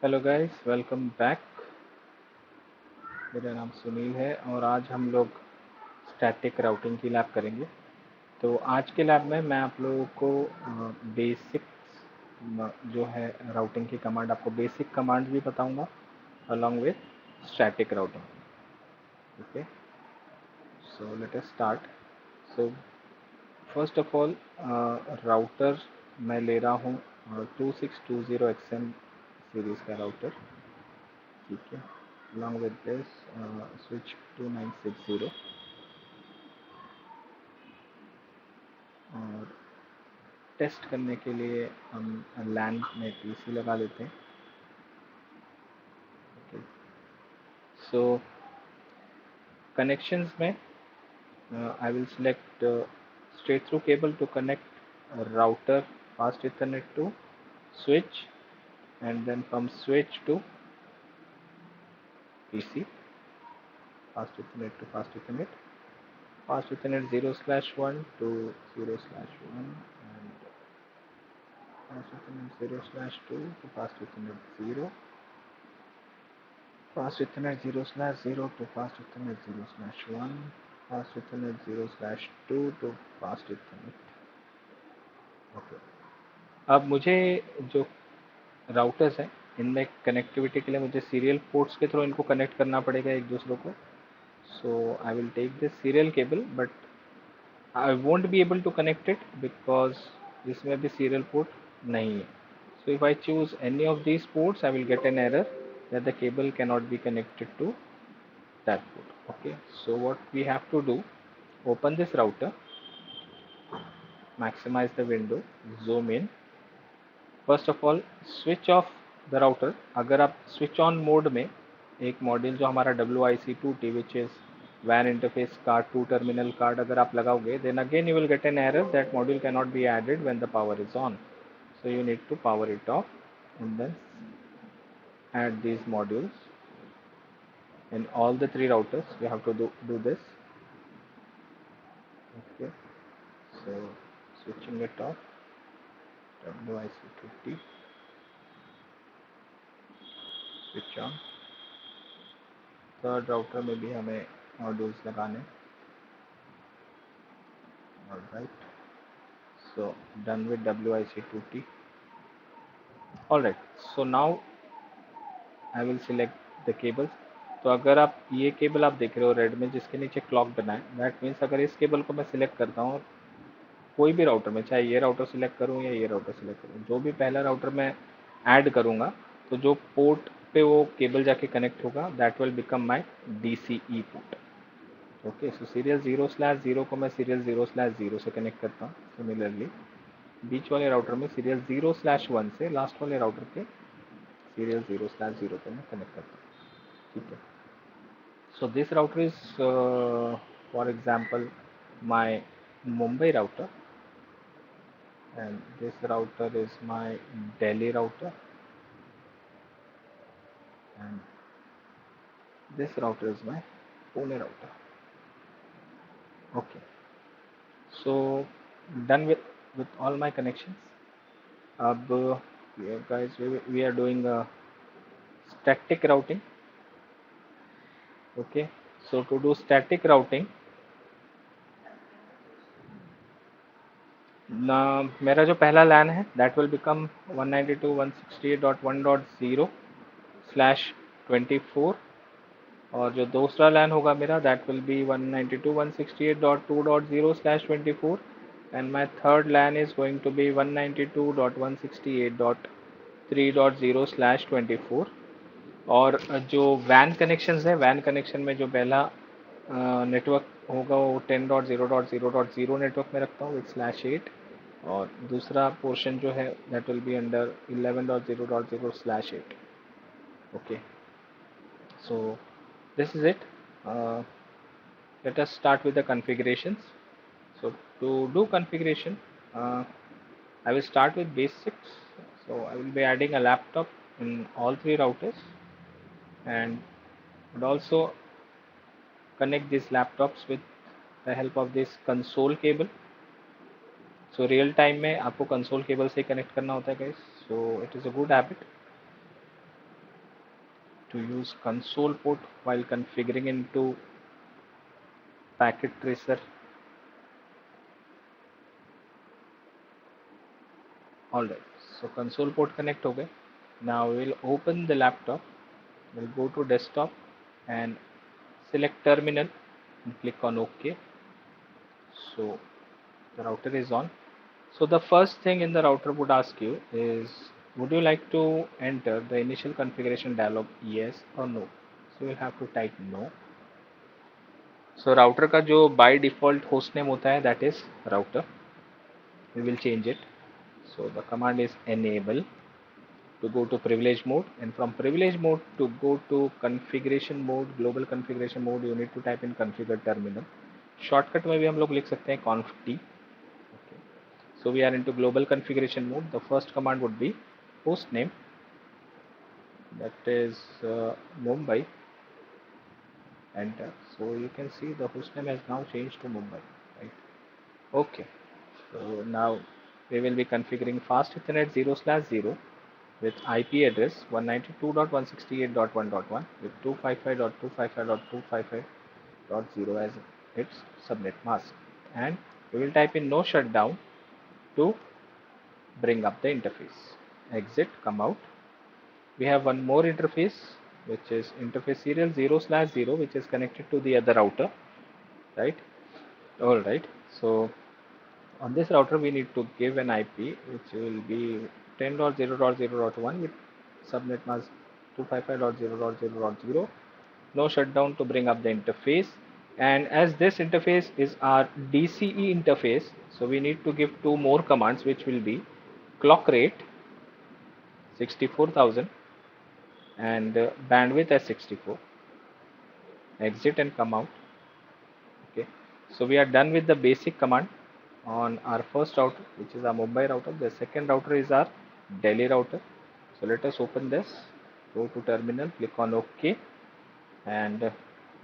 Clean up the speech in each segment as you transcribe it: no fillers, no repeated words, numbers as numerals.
Hello guys, welcome back. मेरा नाम सुनील है और आज हम लोग स्टैटिक राउटिंग की लैब करेंगे। तो आज के लैब में मैं आप लोगों को बेसिक जो है राउटिंग की कमांड, आपको बेसिक कमांड भी बताऊंगा along with static routing. Okay, so let us start. So first of all, router मैं ले रहा हूँ 2620XM सीरीज का राउटर। ठीक है, along with this switch 2960 और टेस्ट करने के लिए हम लैन में पीसी लगा लेते हैं। ओके, सो कनेक्शंस में I will select straight through cable to connect a router fast ethernet to switch, and then from switch to PC, fast ethernet to fast ethernet, fast ethernet 0/1 to 0/1, and fast ethernet 0/2 to fast ethernet 0, fast ethernet 0/0 to fast ethernet 0/1, fast ethernet 0/2 to fast ethernet। Okay, अब मुझे जो routers हैं इनमें connectivity के लिए मुझे serial ports के through इनको कनेक्ट करना पड़ेगा एक दूसरे को। So I will take this serial cable, but I won't be able to connect it because इसमें भी सीरियल पोर्ट नहीं है। So if I choose any of these ports, I will get an error that the cable cannot be connected to that port. Okay, so what we have to do, open this router, maximize the window, zoom in. First of all, switch off the router. अगर आप switch on mode में एक module जो हमारा WIC2T which is WAN interface card 2 terminal card अगर आप लगाओगे, then again you will get an error that module cannot be added when the power is on. So you need to power it off and then add these modules in all the three routers. We have to do this. Okay, so switching it off, WIC2T, switch on. Third router में भी हमें modules लगाने। Alright, so done with WIC2T। Alright, so now I will select the cables. तो अगर आप ये cable आप देख रहे हो रेड में जिसके नीचे क्लॉक बना है, दैट मीन्स अगर इस केबल को मैं सिलेक्ट करता हूँ कोई भी राउटर में, चाहे ये राउटर सिलेक्ट करूँ या ये राउटर सिलेक्ट करूँ, जो भी पहला राउटर मैं ऐड करूँगा तो जो पोर्ट पे वो केबल जाके कनेक्ट होगा that will become my DCE port. Okay, so serial 0/0 को मैं सीरियल 0/0 से कनेक्ट करता हूँ। सिमिलरली बीच वाले राउटर में सीरियल 0/1 से लास्ट वाले राउटर के सीरियल 0/0 पे मैं कनेक्ट करता हूँ। ठीक है, so this router is for example my Mumbai router, and this router is my Delhi router, and this router is my Pune router. Okay, so done with all my connections. अब yeah, guys, we are doing a static routing. Okay, so to do static routing, ना मेरा जो पहला LAN है that will become 192.168.1.0/24, और जो दूसरा LAN होगा मेरा that will be 192.168.2.0/24, and my third LAN is going to be 192.168.3.0/24। और जो WAN कनेक्शंस है, WAN कनेक्शन में जो पहला नेटवर्क होगा वो 10.0.0.0 नेटवर्क में रखता हूँ विथ /8, और दूसरा पोर्शन जो है that will be under 11.0.0/8। Okay, so this is it. uh, let us start with the configurations. So to do configuration, I will start with basics. So I will be adding a laptop in all three routers, and would also connect these laptops with the help of this console cable. So real time में आपको console cable से connect करना होता है guys, so it is a good habit. to use console port while configuring into packet tracer. Alright, so console port connect हो गए. Now we'll open the laptop. We'll go to desktop and select terminal and click on OK. So the router is on. So the first thing in the router would ask you is, would you like to enter the initial configuration dialog, yes or no? So you'll have to type no. So router का जो by default hostname होता है, that is router. We will change it. So the command is enable to go to privilege mode, and from privilege mode to go to configuration mode, global configuration mode, you need to type in configure terminal. Shortcut में भी हम लोग लिख सकते हैं conf t. Okay. So we are into global configuration mode. The first command would be host name, that is Mumbai. Enter. So you can see the host name has now changed to Mumbai, right? Okay. So now we will be configuring fast Ethernet 0/0 with IP address 192.168.1.1 with 255.255.255.0 as its subnet mask, and we will type in no shutdown to bring up the interface. Exit, come out. We have one more interface, which is interface serial 0/0, which is connected to the other router, right? All right. So on this router we need to give an IP which will be 10.0.0.1 with subnet mask 255.0.0.0. No shutdown to bring up the interface, and as this interface is our DCE interface, so we need to give two more commands, which will be clock rate 64,000 and bandwidth as 64. Exit and come out. Okay, so we are done with the basic command on our first router, which is our Mumbai router. The second router is our Delhi router. So let us open this, go to terminal, click on OK, and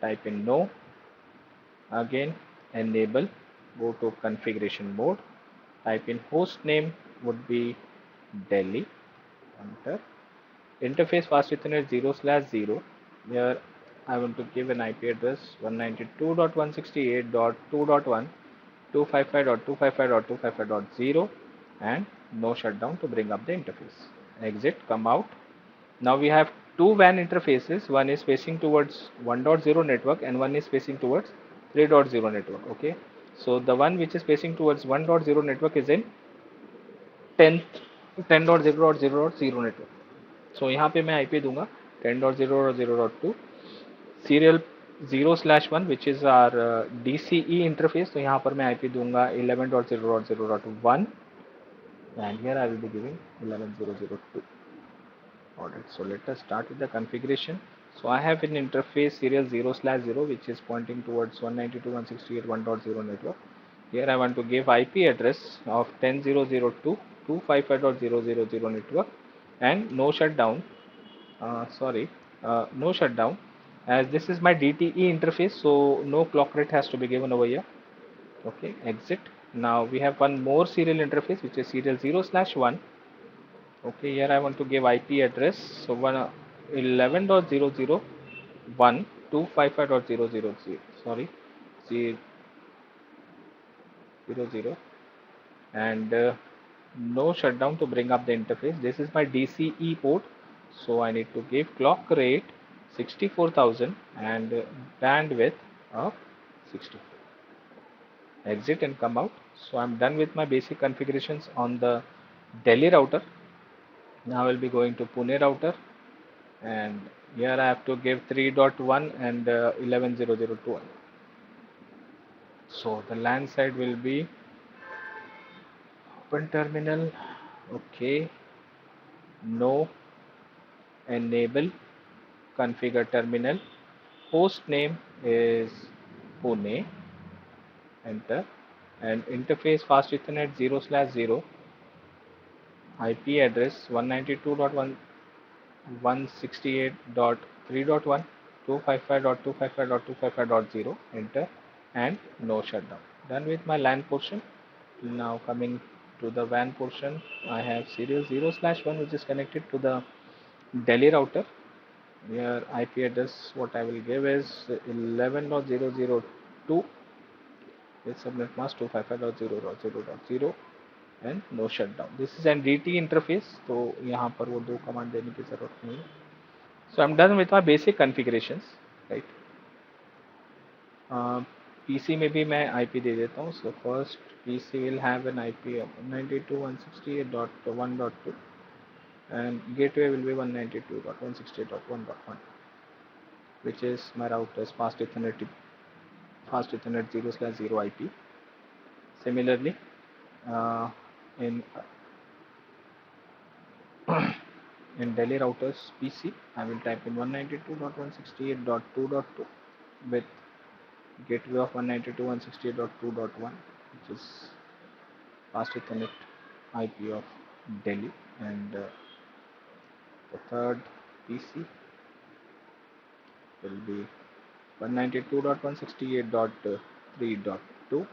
type in no. Again enable, go to configuration mode, type in host name would be Delhi, enter. Interface fast Ethernet 0/0. Here I want to give an IP address 192.168.2.1 255.255.255.0 and no shutdown to bring up the interface. Exit, come out. Now we have two WAN interfaces. One is facing towards 1.0 network and one is facing towards 3.0 network. Okay, so the one which is facing towards 1.0 network is in 10.0.0.0 network. So यहाँ पे मैं IP दूंगा 10.0.0.2 serial 0/1, which is our DCE interface. तो यहाँ पर मैं IP दूंगा 11.0.0.1 and here I will be giving 11.0.0.2. Alright, so let us start with the configuration. So I have an interface serial 0/0 which is pointing towards 192.168.1.0 network. Here I want to give IP address of 10.0.2.255.0.0.0 network and no shutdown. No shutdown, as this is my DTE interface, so no clock rate has to be given over here. Okay, exit. Now we have one more serial interface which is serial 0/1. Okay, here I want to give IP address, so 11.0.0.1 255.0.0.0, sorry, 0.0, and no shutdown to bring up the interface. This is my DCE port, so I need to give clock rate 64,000 and bandwidth of 64. Exit and come out. So I'm done with my basic configurations on the Delhi router. Now I will be going to Pune router, and here I have to give 3.1 and 11.0.0.1. So the LAN side will be open terminal. Okay, no, enable, configure terminal. Host name is Pune, enter, and interface fast Ethernet 0/0. IP address 192.168.3.1 255.255.255.0, enter, and no shutdown. Done with my LAN portion. Now coming to the WAN portion, I have serial 0/1 which is connected to the Delhi router. Here IP address what I will give is 11.0.0.2 with subnet mask 255.0.0.0 and no shutdown. This is an DT interface, तो यहाँ पर वो दो command देने की जरूरत नहीं है. So I'm done with my basic configurations, right? PC में भी मैं IP दे देता हूँ. So first PC will have an IP of 192.168.1.2 and gateway will be 192.168.1.1, which is my router's fast Ethernet 0/0 IP. Similarly, in in Delhi routers PC, I will type in 192.168.2.2 with gateway of 192.168.2.1, which is fast Ethernet IP of Delhi, and the third PC will be 192.168.3.2,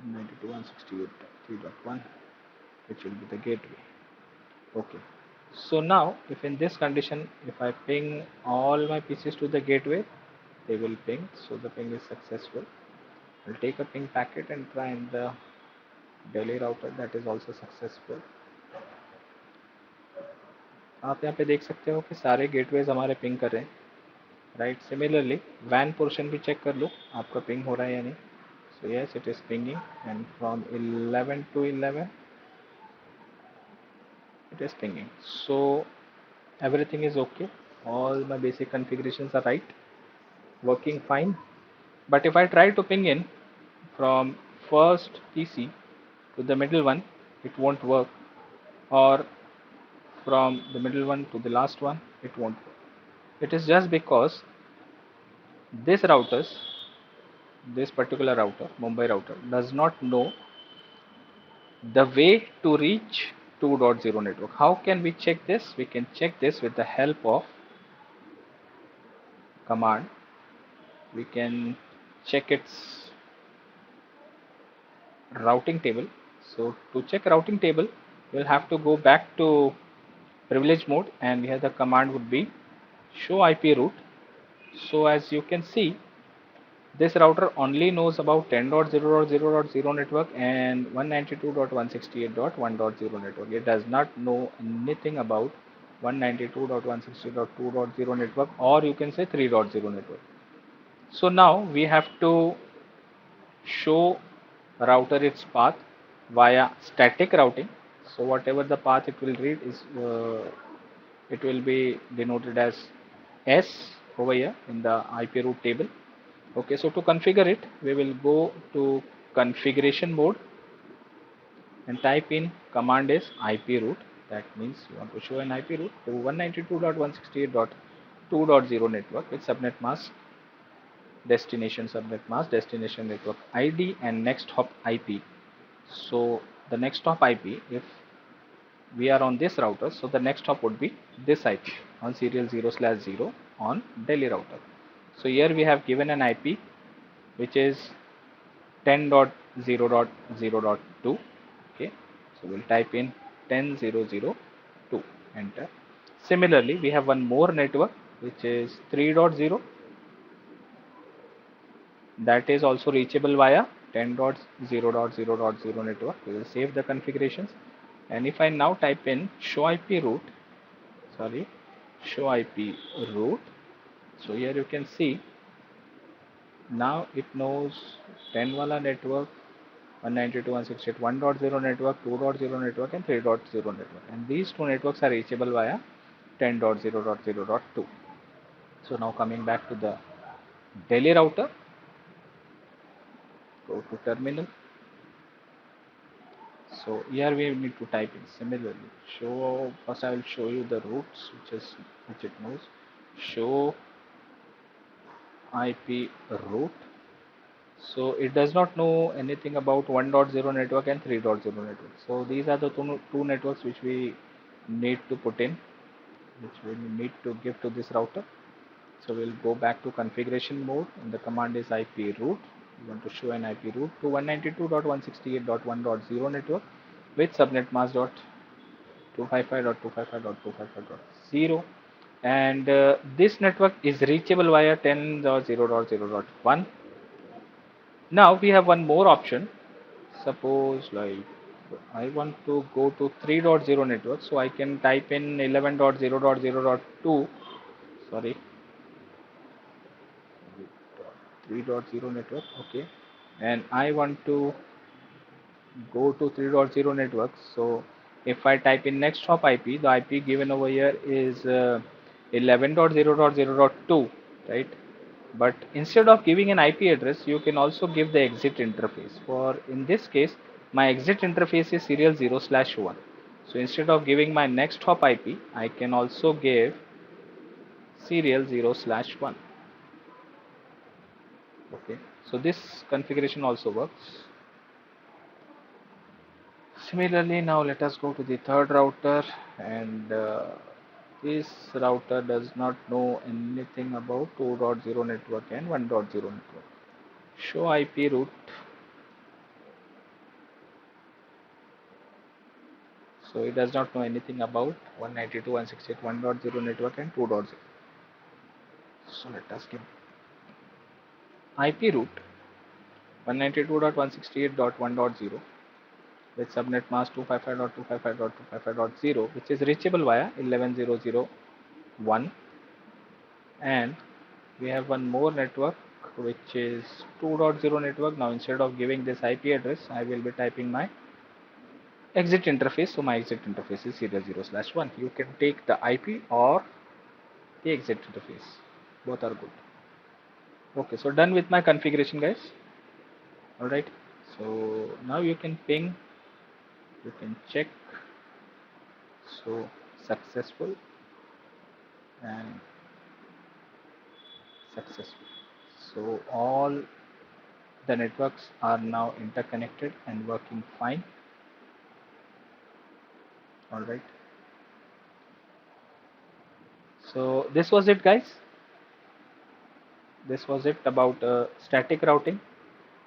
192.168.3.1, which will be the gateway. Okay. So now, if in this condition, if I ping all my PCs to the gateway, they will ping. So the ping is successful. I'll take a ping packet and try in the Delhi router. That is also successful. आप यहाँ पे देख सकते हो कि सारे gateways हमारे ping कर रहे हैं, राइट. सिमिलरली वैन पोर्शन भी चेक कर लो आपका पिंग हो रहा है या नहीं. So yes, it is pinging and from 11 to 11 it is pinging. So everything is okay, all my basic configurations are right, working fine. But if I try to ping in from first PC to the middle one, it won't work, or from the middle one to the last one, it won't work. It is just because this routers, this particular router, Mumbai router, does not know the way to reach 2.0 network. How can we check this? We can check this with the help of command. We can check its routing table. So to check routing table, we'll have to go back to privilege mode, and here the command would be show IP route. So as you can see, this router only knows about 10.0.0.0 network and 192.168.1.0 network. It does not know anything about 192.168.2.0 network, or you can say 3.0 network. So now we have to show router its path via static routing. So whatever the path it will read is it will be denoted as S over here in the IP route table. Okay, so to configure it, we will go to configuration mode and type in command is IP route. That means you want to show an IP route to 192.168.2.0 network with subnet mask, destination subnet mask, destination network ID, and next hop IP. So the next hop IP, if we are on this router, so the next hop would be this IP on serial 0/0 on Delhi router. So here we have given an IP which is 10.0.0.2. Okay, so we'll type in 10.0.0.2, enter. Similarly, we have one more network which is 3.0, that is also reachable via 10.0.0.0 network. We will save the configurations, and if I now type in show IP route, show IP route, so here you can see now it knows 10 wala network, 192.168.1.0 network, 2.0 network, and 3.0 network, and these two networks are reachable via 10.0.0.2. So now coming back to the Delhi router, go to terminal. So here we need to type in similarly show. First I will show you the routes which it knows. Show IP route. So it does not know anything about 1.0 network and 3.0 network. So these are the two networks which we need to put in, which we need to give to this router. So we'll go back to configuration mode, and the command is IP route. We want to show an IP route to 192.168.1.0 network with subnet mask .255.255.255.0 and this network is reachable via 10.0.0.1. Now we have one more option. Suppose like I want to go to 3.0 network, so I can type in 11.0.0.2, sorry, 3.0 network, okay, and I want to go to 3.0 network. So if I type in next hop IP, the IP given over here is 11.0.0.2, right? But instead of giving an IP address, you can also give the exit interface. For in this case, my exit interface is serial 0/1. So instead of giving my next hop IP, I can also give serial 0/1. Okay, so this configuration also works. Similarly, now let us go to the third router, and this router does not know anything about 2.0 network and 1.0 network. Show IP route. So it does not know anything about 192.168.1.0 network and 2.0. So let us give IP route 192.168.1.0 with subnet mask 255.255.255.0, which is reachable via 11.0.0.1, and we have one more network which is 2.0 network. Now instead of giving this IP address, I will be typing my exit interface. So my exit interface is serial 0/1. You can take the IP or the exit interface, both are good. Okay, so done with my configuration, guys. All right, so now you can ping, you can check. So successful and successful. So all the networks are now interconnected and working fine. All right, so this was it, guys. This was it about static routing.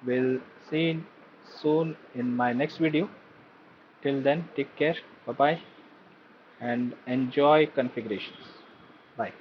We'll see you soon in my next video. Till then, take care, bye bye, and enjoy configurations. Bye.